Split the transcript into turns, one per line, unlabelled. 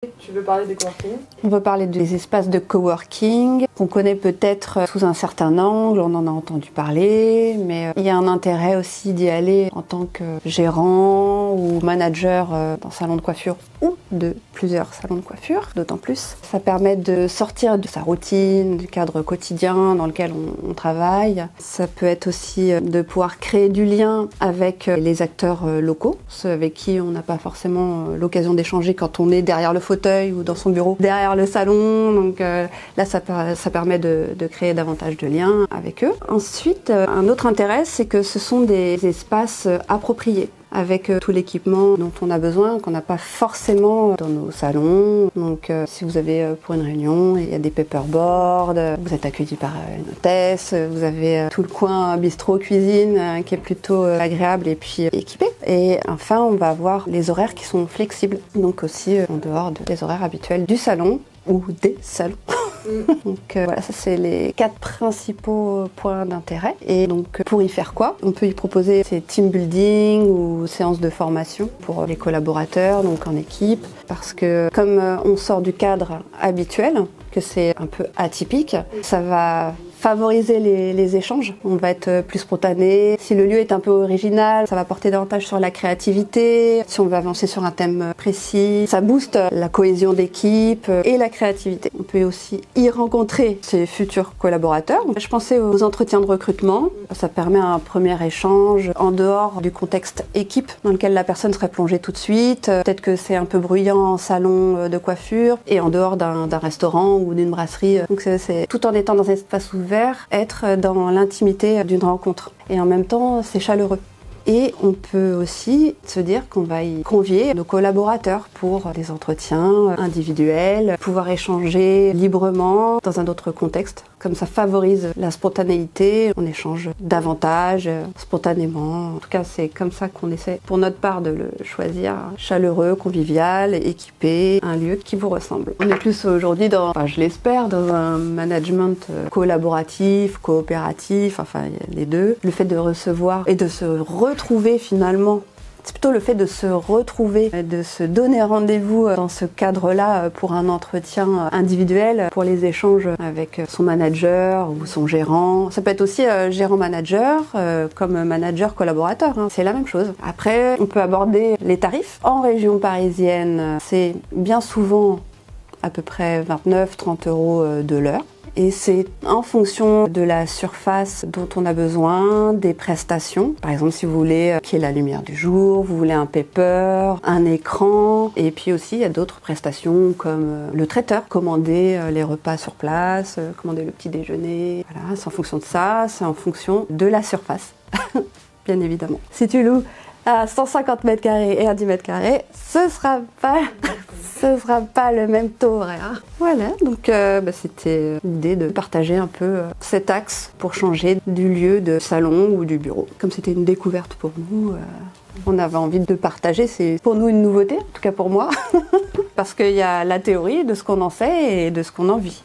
Tu veux parler des coworking?
On va parler des espaces de coworking qu'on connaît peut-être sous un certain angle, on en a entendu parler, mais il y a un intérêt aussi d'y aller en tant que gérant ou manager d'un salon de coiffure ou de plusieurs salons de coiffure, d'autant plus. Ça permet de sortir de sa routine, du cadre quotidien dans lequel on travaille. Ça peut être aussi de pouvoir créer du lien avec les acteurs locaux, ceux avec qui on n'a pas forcément l'occasion d'échanger quand on est derrière le fauteuil ou dans son bureau, derrière le salon. Donc là, ça permet de créer davantage de liens avec eux. Ensuite, un autre intérêt, c'est que ce sont des espaces appropriés, avec tout l'équipement dont on a besoin, qu'on n'a pas forcément dans nos salons. Donc si vous avez pour une réunion, il y a des paperboards, vous êtes accueilli par une hôtesse, vous avez tout le coin bistrot, cuisine qui est plutôt agréable et puis équipé. Et enfin, on va avoir les horaires qui sont flexibles, donc aussi en dehors des horaires habituels du salon ou des salons. Donc voilà, ça c'est les 4 principaux points d'intérêt. Et donc pour y faire quoi? On peut y proposer ces team building ou séances de formation pour les collaborateurs, donc en équipe, parce que comme on sort du cadre habituel, que c'est un peu atypique, ça va favoriser les échanges. On va être plus spontané. Si le lieu est un peu original, ça va porter davantage sur la créativité. Si on veut avancer sur un thème précis, ça booste la cohésion d'équipe et la créativité. On peut aussi y rencontrer ses futurs collaborateurs. Je pensais aux entretiens de recrutement. Ça permet un premier échange en dehors du contexte équipe dans lequel la personne serait plongée tout de suite. Peut-être que c'est un peu bruyant en salon de coiffure et en dehors d'un restaurant ou d'une brasserie. Donc c'est tout en étant dans un espace ouvert, être dans l'intimité d'une rencontre. Et en même temps, c'est chaleureux. Et on peut aussi se dire qu'on va y convier nos collaborateurs pour des entretiens individuels, pouvoir échanger librement dans un autre contexte. Comme ça favorise la spontanéité, on échange davantage, spontanément. En tout cas, c'est comme ça qu'on essaie pour notre part de le choisir. Chaleureux, convivial, équipé, un lieu qui vous ressemble. On est plus aujourd'hui je l'espère, dans un management collaboratif, coopératif, enfin les deux. Le fait de recevoir et de se retrouver finalement, c'est plutôt le fait de se retrouver, de se donner rendez-vous dans ce cadre-là pour un entretien individuel, pour les échanges avec son manager ou son gérant. Ça peut être aussi gérant-manager comme manager-collaborateur, hein. C'est la même chose. Après, on peut aborder les tarifs. En région parisienne, c'est bien souvent à peu près 29-30 euros de l'heure. Et c'est en fonction de la surface dont on a besoin, des prestations. Par exemple, si vous voulez qu'il y ait la lumière du jour, vous voulez un paper, un écran. Et puis aussi, il y a d'autres prestations comme le traiteur, commander les repas sur place, commander le petit déjeuner. Voilà, c'est en fonction de ça, c'est en fonction de la surface, bien évidemment. Si tu loues à 150 mètres carrés et à 10 mètres carrés, ce sera pas le même taux horaire. Voilà, donc c'était l'idée de partager un peu cet axe pour changer du lieu de salon ou du bureau. Comme c'était une découverte pour nous, on avait envie de partager. C'est pour nous une nouveauté, en tout cas pour moi, parce qu'il y a la théorie de ce qu'on en sait et de ce qu'on en vit.